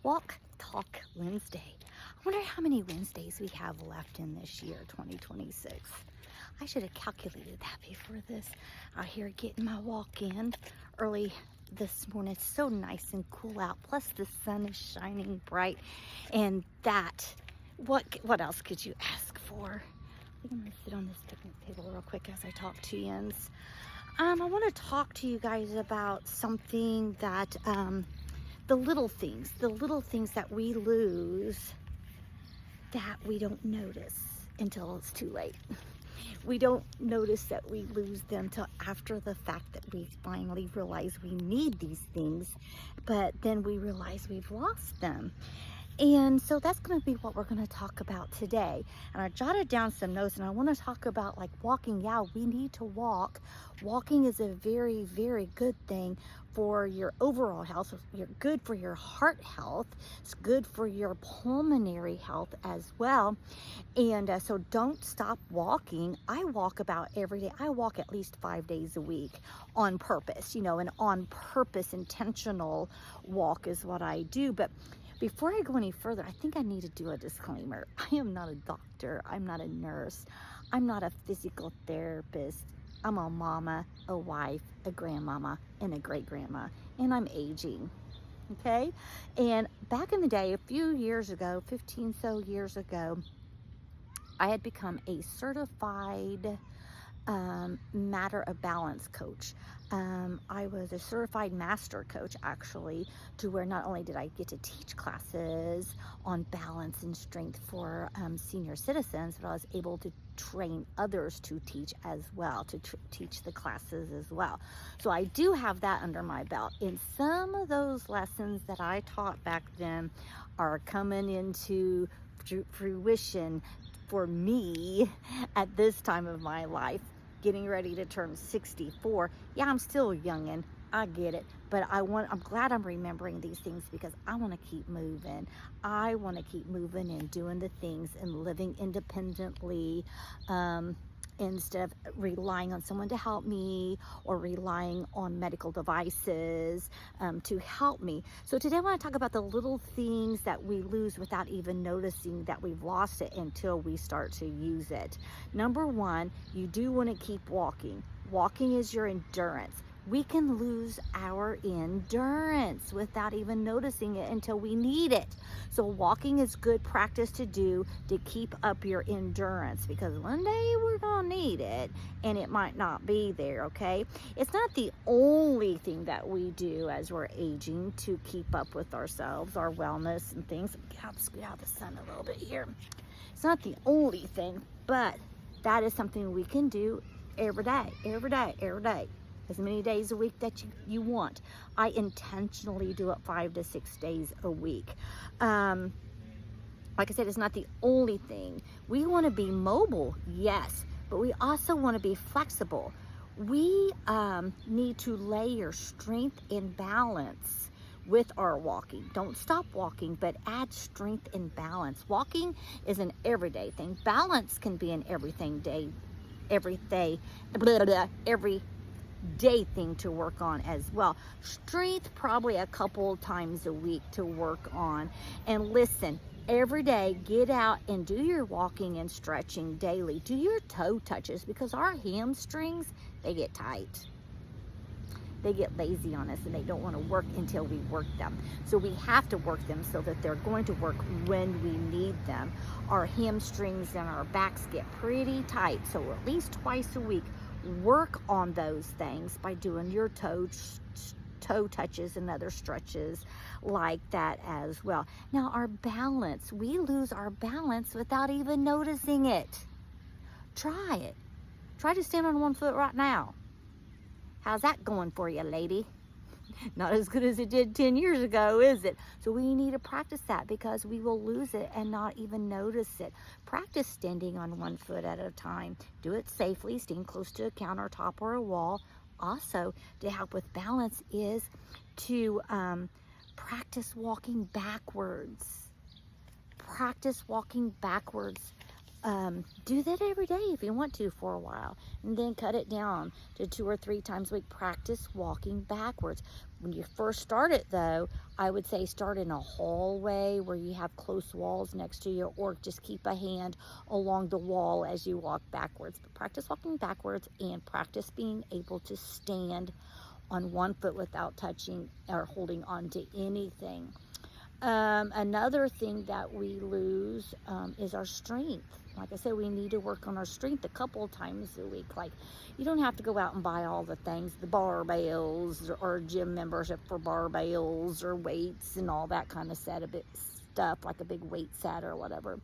Walk Talk Wednesday. I wonder how many Wednesdays we have left in this year, 2026. I should have calculated that before this. Out here getting my walk in early this morning. It's so nice and cool out. Plus the sun is shining bright. And that, what else could you ask for? I'm going to sit on this picnic table real quick as I talk to you. I want to talk to you guys about something that, the little things that we lose that we don't notice until it's too late. We don't notice that we lose them till after the fact that we finally realize we need these things, but then we realize we've lost them. And so that's going to be what we're going to talk about today. And I jotted down some notes, and I want to talk about like walking. Yeah, we need to walk. Walking is a very, very good thing for your overall health. You're good for your heart health. It's good for your pulmonary health as well. And so don't stop walking. I walk about every day. I walk at least 5 days a week on purpose, an on purpose intentional walk is what I do. But before I go any further, I think I need to do a disclaimer. I am not a doctor. I'm not a nurse. I'm not a physical therapist. I'm a mama, a wife, a grandmama, and a great-grandma, and I'm aging, okay? And back in the day, a few years ago, 15 so years ago, I had become a certified matter of balance coach. I was a certified master coach, actually, to where not only did I get to teach classes on balance and strength for senior citizens, but I was able to train others to teach as well, to teach the classes as well. So I do have that under my belt. And some of those lessons that I taught back then are coming into fruition for me at this time of my life, getting ready to turn 64. Yeah, I'm still youngin', I get it, but I'm glad I'm remembering these things because I want to keep moving. I want to keep moving and doing the things and living independently, instead of relying on someone to help me or relying on medical devices to help me. So today I want to talk about the little things that we lose without even noticing that we've lost it until we start to use it. Number one, you do want to keep walking. Walking is your endurance. We can lose our endurance without even noticing it until we need it. So walking is good practice to do to keep up your endurance, because one day we're gonna need it and it might not be there, okay? It's not the only thing that we do as we're aging to keep up with ourselves, our wellness and things. Scoot out the sun a little bit here. It's not the only thing, but that is something we can do every day. As many days a week that you want. I intentionally do it 5 to 6 days a week. Like I said, it's not the only thing. We want to be mobile, yes, but we also want to be flexible. We need to layer strength and balance with our walking. Don't stop walking, but add strength and balance. Walking is an everyday thing. Balance can be an every day thing to work on as well. Strength probably a couple times a week to work on. And listen, every day get out and do your walking and stretching daily. Do your toe touches, because our hamstrings, they get tight. They get lazy on us and they don't want to work until we work them. So we have to work them so that they're going to work when we need them. Our hamstrings and our backs get pretty tight. So at least twice a week, work on those things by doing your toe touches and other stretches like that as well. Now our balance, we lose our balance without even noticing it. Try it. Try to stand on one foot right now. How's that going for you, lady? Not as good as it did 10 years ago, is it? So we need to practice that, because we will lose it and not even notice it. Practice standing on one foot at a time. Do it safely. Stand close to a countertop or a wall. Also, to help with balance is to practice walking backwards. Practice walking backwards. Do that every day if you want to for a while, and then cut it down to 2 or 3 times a week. Practice walking backwards. When you first start it though, I would say start in a hallway where you have close walls next to you, or just keep a hand along the wall as you walk backwards. But practice walking backwards and practice being able to stand on one foot without touching or holding on to anything. Another thing that we lose is our strength. Like I said, we need to work on our strength a couple times a week. Like, you don't have to go out and buy all the things, the barbells or gym membership for barbells or weights and all that kind of stuff, like a big weight set or whatever.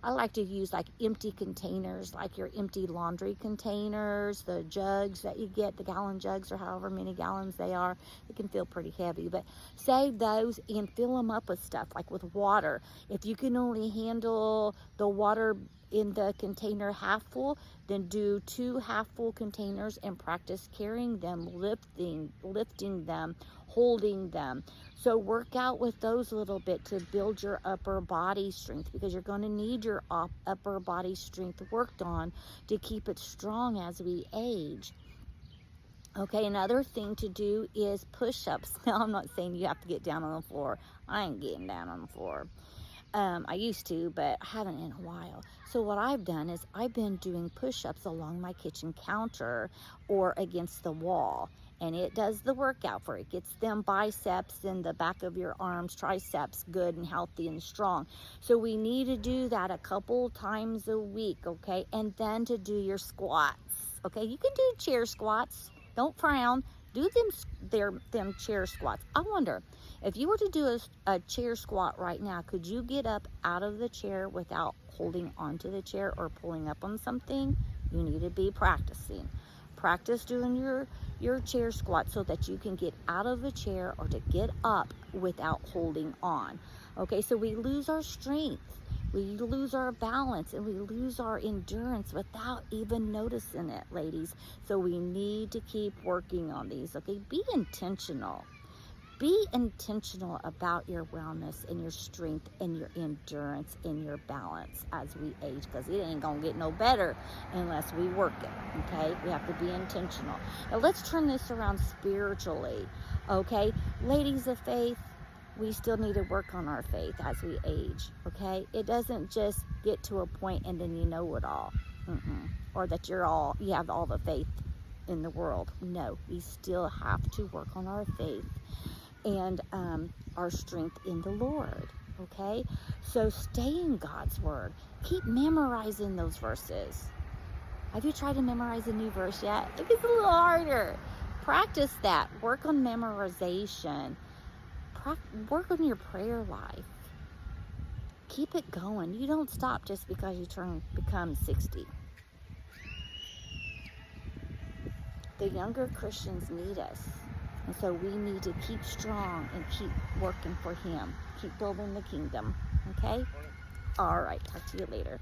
I like to use like empty containers, like your empty laundry containers, the jugs that you get, the gallon jugs or however many gallons they are. It can feel pretty heavy, but save those and fill them up with stuff, like with water. If you can only handle the water in the container half full, then do 2 half full containers and practice carrying them, lifting them, holding them. So work out with those a little bit to build your upper body strength, because you're going to need your upper body strength worked on to keep it strong as we age. Okay, another thing to do is push-ups. Now, I'm not saying you have to get down on the floor. I ain't getting down on the floor. I used to, but I haven't in a while. So what I've done is I've been doing push-ups along my kitchen counter or against the wall. And it does the workout for it. Gets them biceps and the back of your arms, triceps, good and healthy and strong. So we need to do that a couple times a week, okay? And then to do your squats, okay? You can do chair squats. Don't frown. Do them chair squats. I wonder, if you were to do a chair squat right now, could you get up out of the chair without holding onto the chair or pulling up on something? You need to be practicing. Practice doing your chair squat so that you can get out of the chair or to get up without holding on. Okay, so we lose our strength, we lose our balance, and we lose our endurance without even noticing it, ladies. So we need to keep working on these, okay? Be intentional. Be intentional about your wellness and your strength and your endurance and your balance as we age, because it ain't gonna get no better unless we work it, okay? We have to be intentional. Now let's turn this around spiritually, okay? Ladies of faith, we still need to work on our faith as we age, okay? It doesn't just get to a point and then you know it all, or that you have all the faith in the world. No, we still have to work on our faith and our strength in the Lord, okay? So stay in God's word. Keep memorizing those verses. Have you tried to memorize a new verse yet? It gets a little harder. Practice that. Work on memorization. Work on your prayer life. Keep it going. You don't stop just because you become 60. The younger Christians need us. And so we need to keep strong and keep working for Him. Keep building the kingdom. Okay? All right. Talk to you later.